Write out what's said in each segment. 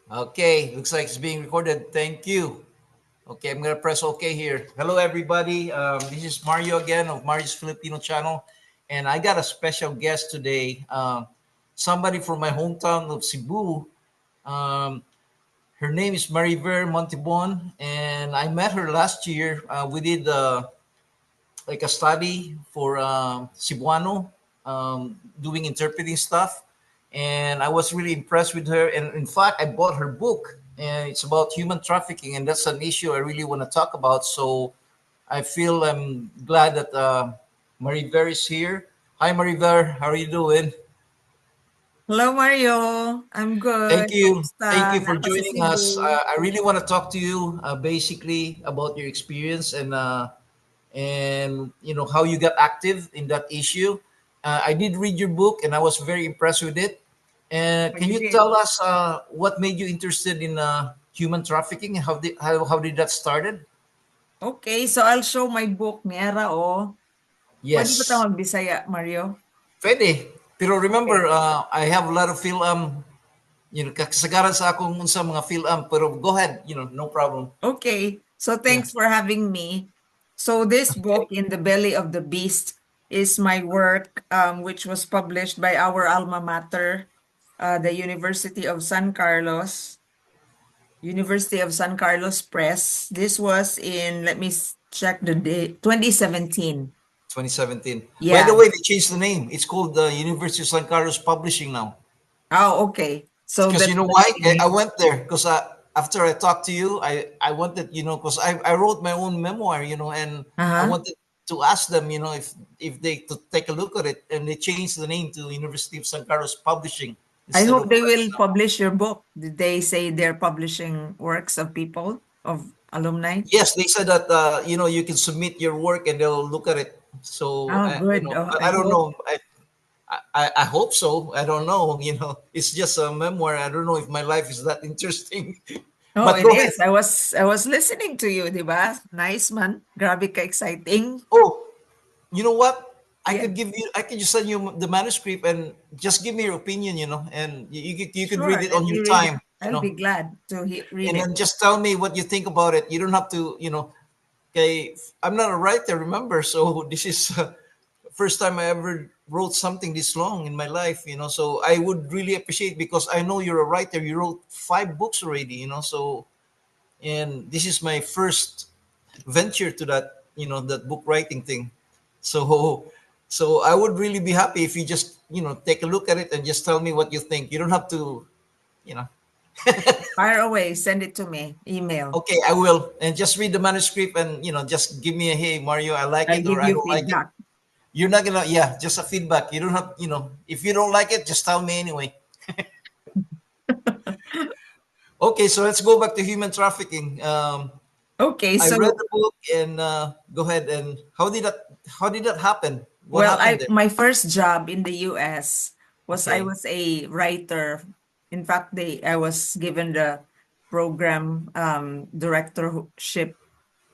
Okay, looks like it's being recorded. Thank you. Okay, I'm gonna press OK here. Hello, everybody. This is Mario again of Mario's Filipino channel, and I got a special guest today. Somebody from my hometown of Cebu. Um, Her name is Mariver Montibon, and I met her last year. We did like a study for Cebuano, doing interpreting stuff, and I was really impressed with her. And in fact, I bought her book, and it's about human trafficking, and that's an issue I really want to talk about. So I feel I'm glad that Mariver is here. Hi, Mariver. How are you doing? Hello, Mario. I'm Thank good. you. Thank Kamusta? you for Nasa sa joining us. Cebu. I really want to talk to you basically about your experience and how you got active in that issue. I did read your book and I was very impressed with it. And Oh, can you you did? tell us what made you interested in human trafficking? How did that started? Okay, so I'll show my book ni Ara, oh. Pwede ba Yes, tawag Bisaya, Mario? pwede. Pero Okay. remember, I have a lot of film. Kasagaran sa akong sa mga film. Pero go ahead. No problem. Okay. So Yeah. thanks for having me. So this Okay. book, In the Belly of the Beast, is my work, which was published by our alma mater, the University of San Carlos Press. This was in, let me check the date, 2017. 2017. By the Yeah. way, they changed the name. It's called the University of San Carlos Publishing now. Oh, okay. So Because you that's know the why? I name. went there because after I talked to you, I wanted, because I wrote my own memoir, and I Uh-huh. wanted to ask them, if they to take a look at it, and they changed the name to University of San Carlos Publishing I instead hope of they Press will now. publish your book. Did they say they're publishing works of people, of alumni? Yes, they said that you can submit your work and they'll look at it. So Oh, good. Oh, but I I don't hope. know. I hope so. I don't know. It's just a memoir. I don't know if my life is that interesting. Oh, But it go ahead. is. I was listening to you, di ba? Nice man. Grabe ka exciting. Oh, you know what? Yeah, I could just send you the manuscript and just give me your opinion, and you could read sure. it Let on me your read it. time, I'll be glad to read and it. then just tell me what you think about it. You don't have to, okay, I'm not a writer, remember? So this is first time I ever wrote something this long in my life, so I would really appreciate because I know you're a writer. You wrote 5 books already, so and this is my first venture to that that book writing thing. So so I would really be happy if you just take a look at it and just tell me what you think. You don't have to, you know Fire away. Send it to me. Email. okay, I will, and just read the manuscript and just give me a, hey Mario, I like I'll it or give I you don't like it. feedback. You're not gonna, yeah, just a feedback. You don't have, if you don't like it, just tell me anyway. Okay, so let's go back to human trafficking. Okay, I so read the book and go ahead. And how did that happen? What well, happened I there? my first job in the US was I Okay. was a writer. In fact, I was given the program directorship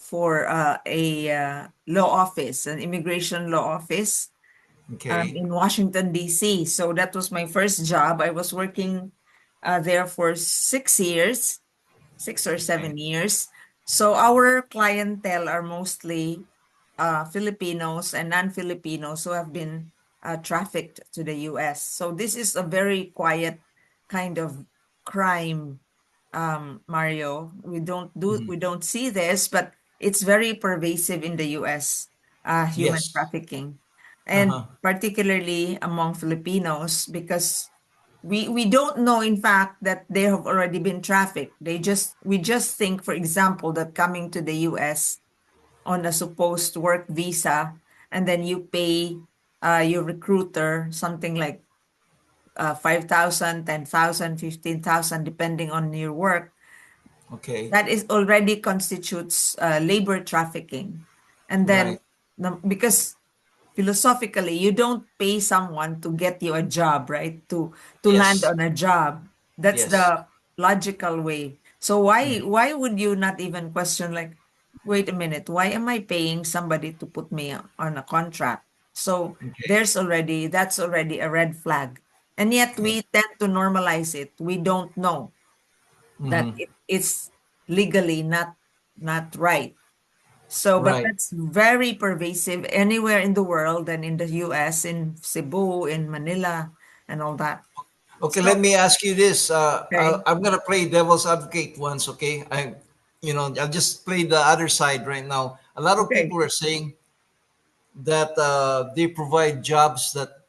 for a law office, an immigration law office Okay. in Washington D.C. So that was my first job. I was working there for 6 years, 6 or 7 Okay. years. So our clientele are mostly Filipinos and non-Filipinos who have been trafficked to the US. So this is a very quiet kind of crime, Mario. Mhm. We don't see this, but it's very pervasive in the US, human Yes. trafficking, and Uh-huh. particularly among Filipinos because we don't know in fact that they have already been trafficked. We just think, for example, that coming to the US on a supposed work visa, and then you pay your recruiter something like 5,000, 10,000, 15,000, depending on your work. Okay. That is already constitutes labor trafficking. And then Right. because philosophically, you don't pay someone to get you a job, right? To land Yes. on a job. That's Yes. the logical way. So why would you not even question, like, wait a minute, why am I paying somebody to put me on a contract? So Okay. that's already a red flag. And yet Okay. we tend to normalize it. We don't know. that Hmm. it is legally not right. So, but Right. that's very pervasive anywhere in the world and in the US, in Cebu, in Manila, and all that. Okay, let So, me ask you this. okay, I'm gonna play devil's advocate once. Okay, I'll just play the other side right now. A lot of okay, people are saying that they provide jobs that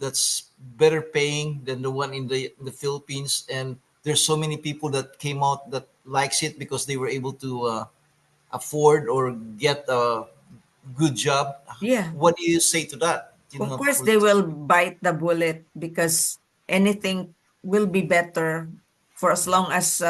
that's better paying than the one in the Philippines, and there's so many people that came out that likes it because they were able to afford or get a good job. yeah. What do you say to that? Of course, they will bite the bullet because anything will be better for as long as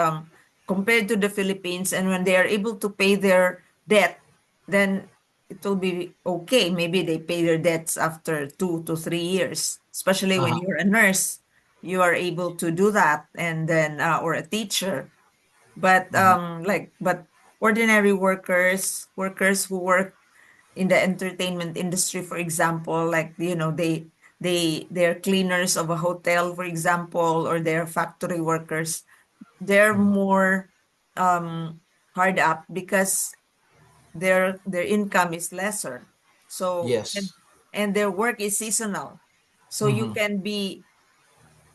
compared to the Philippines. And when they are able to pay their debt, then it will be okay. Maybe they pay their debts after 2 to 3 years, especially when Uh-huh. you're a nurse, you are able to do that. And then, or a teacher. But Mhm. but ordinary workers who work in the entertainment industry, for example, like they're cleaners of a hotel, for example, or they're factory workers. They're Mhm. more um hard up because their income is lesser. So Yes. and their work is seasonal. So you Hmm. can be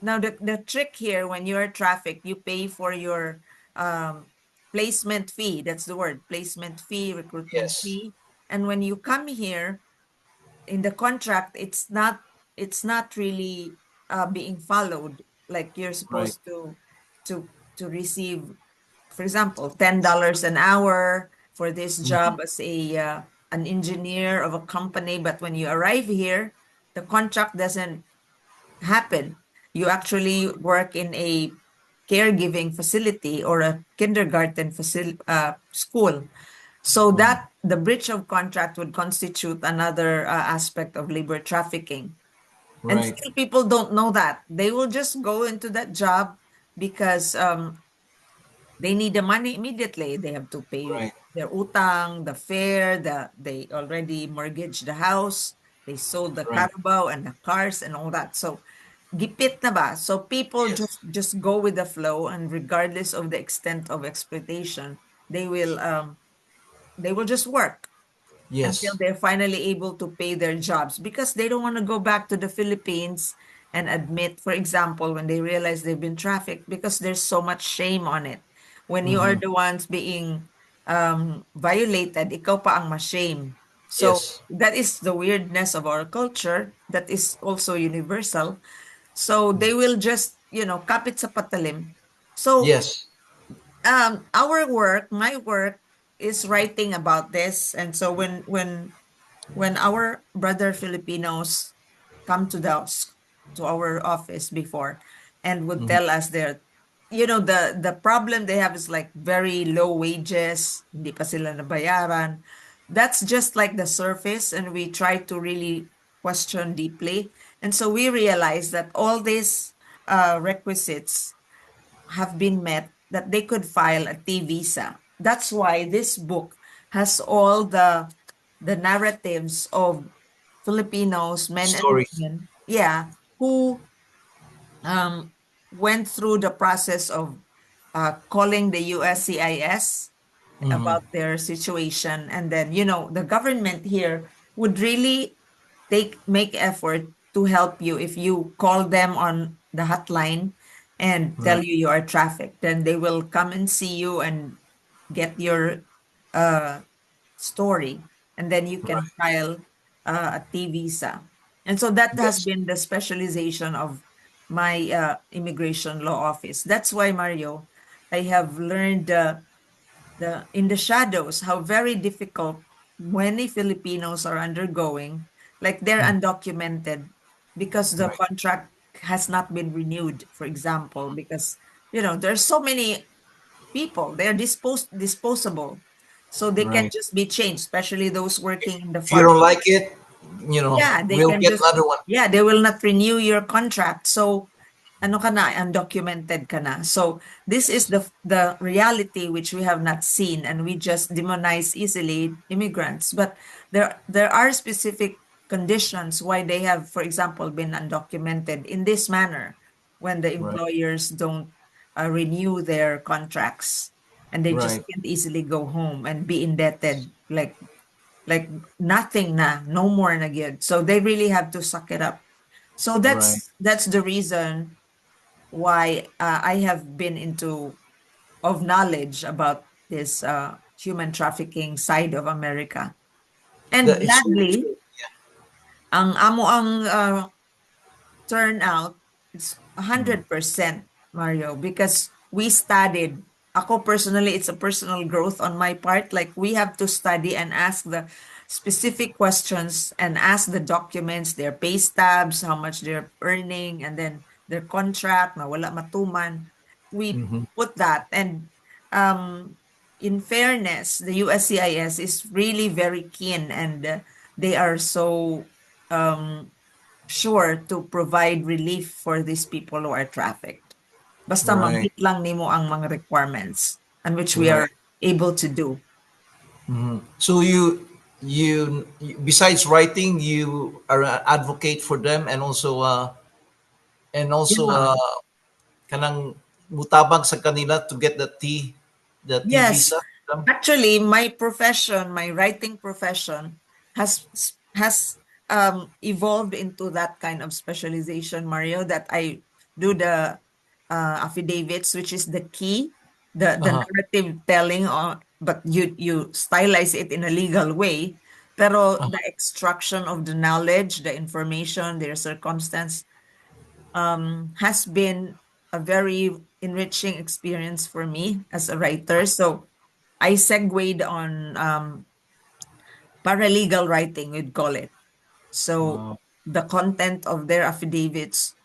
now the trick here, when you're traffic, you pay for your um, placement fee. That's the word, placement fee, recruitment Yes. fee. And when you come here in the contract, it's not really being followed. Like you're Right. supposed to to receive, for example, $10 an hour for this Hmm. job as a an engineer of a company. But when you arrive here, the contract doesn't happen. You actually work in a caregiving facility or a kindergarten school. So Hmm. that the breach of contract would constitute another aspect of labor trafficking. And Right. still people don't know that. They will just go into that job because they need the money immediately. They have to pay Right. their utang, the fare, they already mortgaged the house, they sold the Right. carabao and the cars and all that. So gipit na ba? So people Yes. just go with the flow, and regardless of the extent of exploitation, they will just work until Yes. they're finally able to pay their jobs, because they don't want to go back to the Philippines and admit, for example, when they realize they've been trafficked, because there's so much shame on it. When you are Hmm. the ones being violated, ikaw pa ang ma-shame. So Yes. that is the weirdness of our culture that is also universal. So they will just, kapit sa patalim. So Yes. our work, my work, is writing about this. And so when our brother Filipinos come to our office before and would Hmm. tell us the problem they have is like very low wages, hindi pa sila nabayaran. That's just like the surface, and we try to really question deeply. And so we realize that all these requisites have been met, that they could file a T visa. That's why this book has all the narratives of Filipinos, men and Story. women, yeah, who um, went through the process of calling the USCIS Hmm. about their situation. And then, the government here would really make effort to help you. If you call them on the hotline and tell Right. you are trafficked, then they will come and see you and get your uh, story, and then you can Right. file a T visa. And so that has Yes. been the specialization of my immigration law office. That's why, Mario, I have learned the in the shadows how very difficult many Filipinos are undergoing, like they're Mm. undocumented because the Right. contract has not been renewed, for example, because there's so many people, they're disposable, so they can Right. just be changed, especially those working in the If you don't farm. like it, Yeah, they we'll can get just, another one. yeah, they will not renew your contract. So, ano ka na, undocumented ka na. So, this is Yes. the reality which we have not seen, and we just demonize easily immigrants. But there are specific conditions why they have, for example, been undocumented in this manner, when the Right. employers don't renew their contracts, and they just Right. can't easily go home and be indebted like nothing na, no more na gyud. So they really have to suck it up. So Right. that's the reason why I have been into of knowledge about this human trafficking side of America. And That it's really gladly, true. ang amo ang turnout, it's Mm. 100%, Mario, because we studied. Ako personally, it's a personal growth on my part. Like we have to study and ask the specific questions and ask the documents, their pay stubs, how much they're earning, and then their contract, na wala matuman. We Mhm. put that. And um, in fairness, the USCIS is really very keen, and they are so sure to provide relief for these people who are trafficked. Basta Right. ma-meet lang nimo ang mga requirements, and which we Right. are able to do. So besides writing, you are an advocate for them, and also Yeah. kanang mutabang sa kanila to get the T Yes. visa. Actually, my profession, my writing profession has evolved into that kind of specialization, Mario, that I do the affidavits, which is the key, the Uh-huh. narrative telling, but you stylize it in a legal way. Pero the Uh-huh. extraction of the knowledge, the information, their circumstance, has been a very enriching experience for me as a writer. So I segued on paralegal writing, we'd call it. So Uh, the content of their affidavits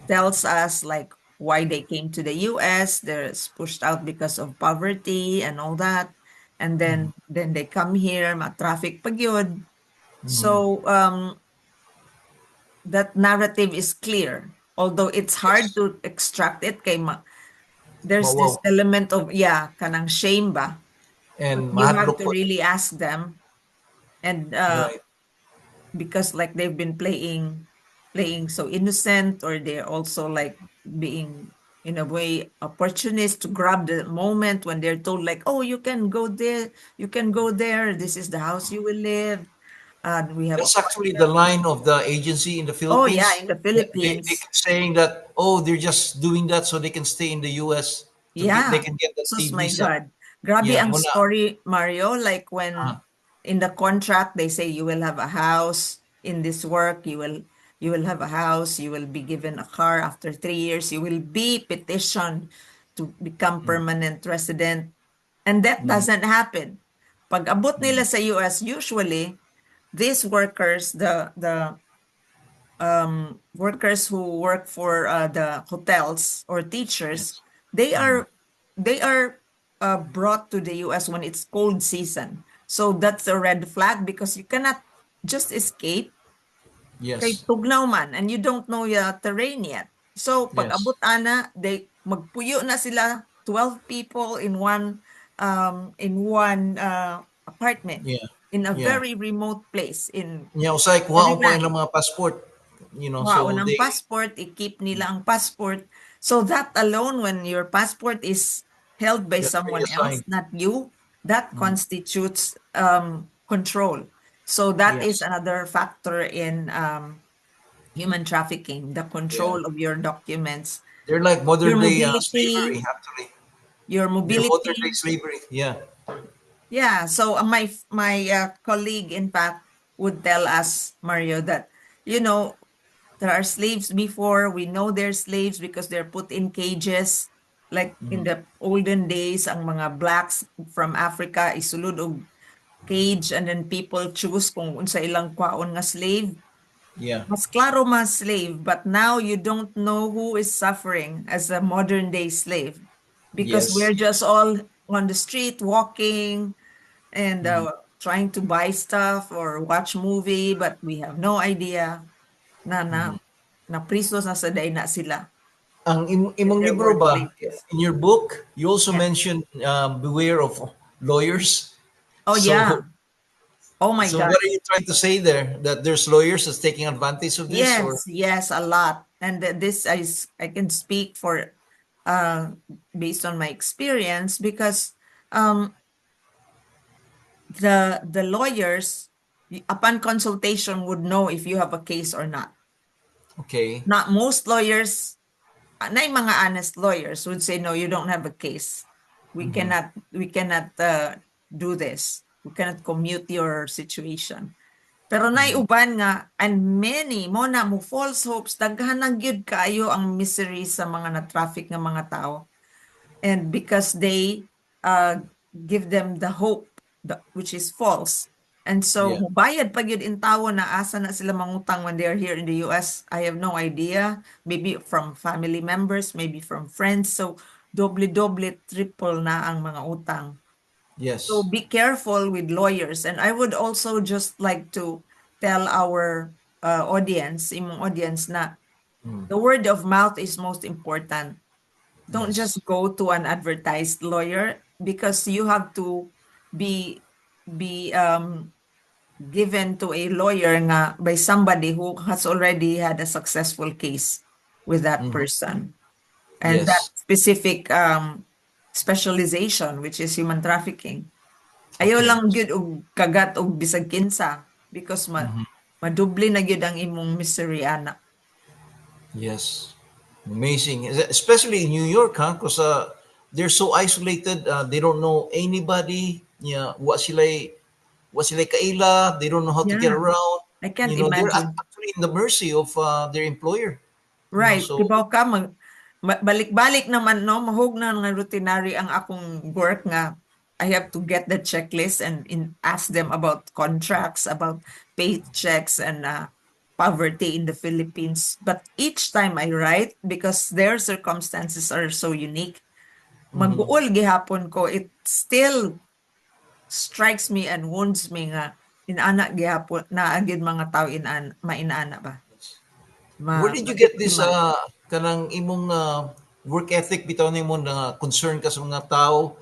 tells us like why they came to the US, they're pushed out because of poverty and all that. And then they come here, ma-traffic pag yun. So that narrative is clear. Although it's hard yes. to extract it there's this Wow. element of kanang shame ba, but And you have mahadlok to po. really ask them. And Right. because like they've been playing so innocent, or they're also like being in a way opportunist to grab the moment when they're told like, oh, you can go there, you can go there, this is the house you will live, and we have a That's actually the line of the agency in the oh yeah, Philippines. in the They Philippines. keep saying that, oh, they're just doing that so they can stay in the US they Yeah. can get the T Sus, my visa. God. Grabe Yeah, ang muna. story, Mario. Like when Uh, in the contract they say you will have a house in this work, you will have a house, you will be given a car after 3 years, you will be petitioned to become permanent resident. And that doesn't happen. Pag abot nila sa US, usually these workers, the workers who work for the hotels or teachers, yes. they are they are brought to the US when it's cold season. So that's a red flag because you cannot just escape kay Yes. tugnaw man and you don't know your terrain yet. So pag Yes. abot ana, they magpuyo na sila 12 people in one apartment Yeah. in a Yeah. very remote place in Yeah, usay kuha ko Marilaki. ilang mga passport, Kuhaon so ng they passport, i-keep nila ang passport. So that alone, when your passport is held by got someone else, reassigned. not you, that constitutes control. So that is Yes. another factor in human trafficking, the Yeah. control of your documents, They're like your modern day mobility, slavery actually. your They're modern day mobility. slavery. Yeah. Yeah, so my colleague, in fact, would tell us, Mario, that you know there are slaves before. We know they're slaves because they're put in cages. Like in the olden days, ang mga blacks from Africa isulod og cage, and then people choose kung unsa ilang kwaon nga slave. Yeah. Mas klaro mas slave, but now you don't know who is suffering as a modern day slave because Yes. we're just all on the street walking and trying to buy stuff or watch movie, but we have no idea na prisos na sa day na sila Ang in imong their libro ba, workplaces. in your book, you also Yeah. mentioned beware of lawyers. Oh yeah. So, Oh my so God. what are you trying to say there? That there's lawyers that's taking advantage of this, or Yes, yes, a lot. And this is I can speak for based on my experience, because um, the lawyers, upon consultation, would know if you have a case or not. Okay. Not most lawyers, na yung mga honest lawyers would say, no, you don't have a case. We cannot do this. We cannot commute your situation. Pero naiuban nga, and many mo na mo false hopes, daghan ang gyud kaayo ang misery sa mga na-traffic nga mga tao. And because they give them the hope, which is false. And so, Yeah. bayad pag yun in tawo na asa na sila mangutang when they're here in the US. I have no idea. Maybe from family members, maybe from friends. So, doble-doble, triple na ang mga utang. So, Yes. be careful with lawyers. And I would also just like to tell our audience, imong audience, na the word of mouth is most important. Don't Yes. just go to an advertised lawyer, because you have to be given to a lawyer nga by somebody who has already had a successful case with that person, and that Yes. specific specialization, which is human trafficking. Ayaw Okay. lang gyud og kagat og bisag kinsa, because madubli na gyud ang imong misery ana. Yes. Amazing. Especially in New York, huh? Because they're so isolated. They don't know anybody. Yeah. What sila kaila. They don't know how to get Yeah, around. I can't They're imagine. actually in the mercy of their employer. Right, So tibaw ka balik-balik naman, no, mahog na nga routinary ang akong work nga I have to get the checklist and ask them about contracts, about paychecks, and poverty in the Philippines. But each time I write, because their circumstances are so unique, mag-uol gihapon ko, it still strikes me and wounds me nga inana gihapon na agid mga tao mainana ba. where did you get this Mabiktima. kanang imong work ethic bitaw nimo na concern ka sa mga tao?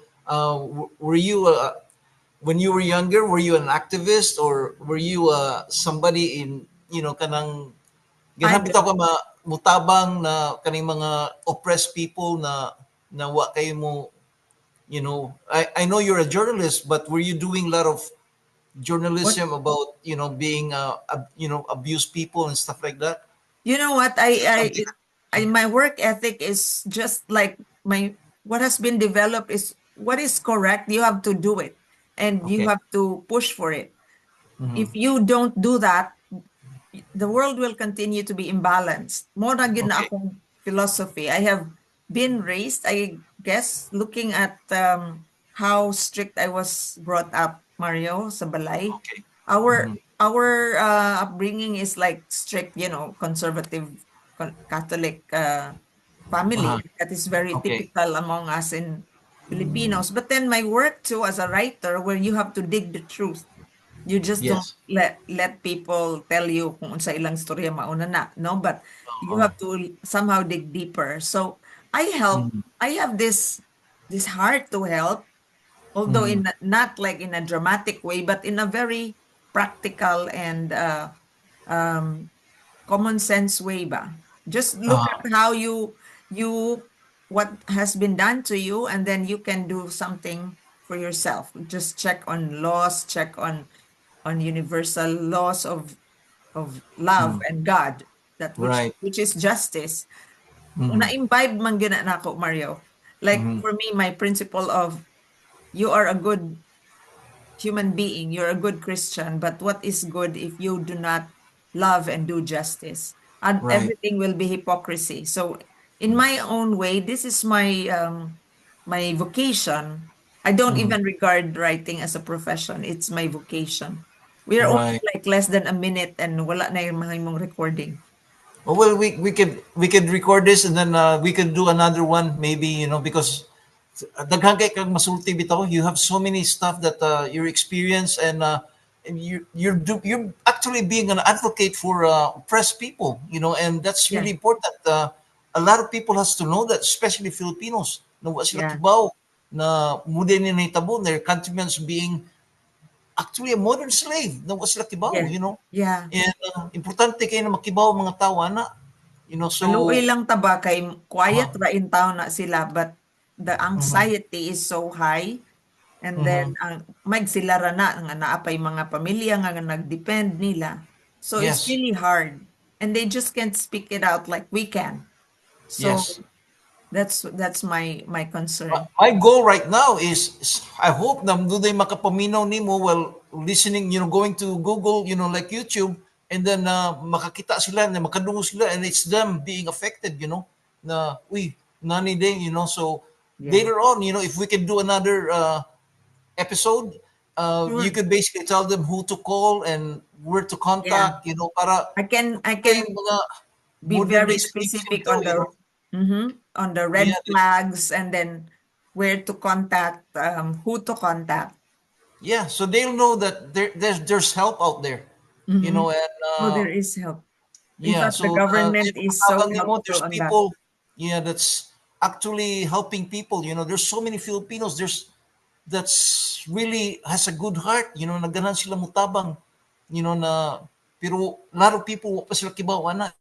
Were you when you were younger, were you an activist or were you somebody in kanang I ganhan bitaw ka mutabang na kaning mga oppressed people na wa kayo mo I know you're a journalist, but were you doing a lot of what journalism about being abused people and stuff like that? You know what? Is that something My work ethic is just like what has been developed is what is correct. You have to do it, and you okay? have to push for it. If you don't do that, the world will continue to be imbalanced. More na gid na Okay. akong philosophy. I have been raised, I guess, looking at how strict I was brought up, Mario, sa balay. Okay. Our upbringing is like strict, conservative Catholic family. Uh-huh. That is very Okay. typical among us in Filipinos. But then my work too as a writer, where you have to dig the truth. You just don't Yes. let people tell you kung unsa ilang storya mauna na, no? But you Uh-huh. have to somehow dig deeper. So I help. I have this heart to help, although not like in a dramatic way, but in a very practical and common sense way ba. Just look Uh-huh. at how you what has been done to you, and then you can do something for yourself. Just check on laws, check on universal laws of love and God, that which Right. which is justice. Na-imbibe man gyud na ako, Mario. Like for me, my principle of you are a good human being, you're a good Christian, but what is good if you do not love and do justice? And Right. everything will be hypocrisy. So, in my Yes. own way, this is my vocation. I don't even regard writing as a profession. It's my vocation. We are only Right. like less than a minute and wala na yung mga imong recording. Oh, well, we could record this and then we could do another one maybe because daghan kay kag masulti bitaw. You have so many stuff that your experience and you're actually being an advocate for oppressed people, and that's Yeah, really important. A lot of people has to know that, especially Filipinos. Na wa sila yeah, kibaw na mude ni nahitabo their countrymen being actually a modern slave na wa sila kibaw, yeah, yeah. And importante kayo na makibaw mga tao ana. You know, Maluoy so lang taba kay quiet uh, ra in town na sila but the mhm, anxiety is so high and then mhm. ang mag sila ra na nga naapay mga pamilya nga nagdepend nila. So it's Yes, really hard and they just can't speak it out like we can. So yes. that's my concern. My goal right now is I hope na doon makapaminaw nimo while listening, going to Google, like YouTube, and then makakita sila, na makadungo sila, and it's them being affected, na, uy, nani din, so Yeah. later on, if we can do another episode, you Sure. could basically tell them who to call and where to Yeah. contact, para I may can mga be very modern-day solution specific to, on the Yeah, red flags and then where to contact, who to contact. yeah, so they'll know that there's help out there, Mm-hmm. and Oh, there is help. In yeah, fact, the so government is so matabang mo, helpful there's on that. people, yeah, that's actually helping people. There's so many Filipinos. That's really has a good heart. Nagganan sila mutabang. Na pero a lot of people wa pa sila kibawa na.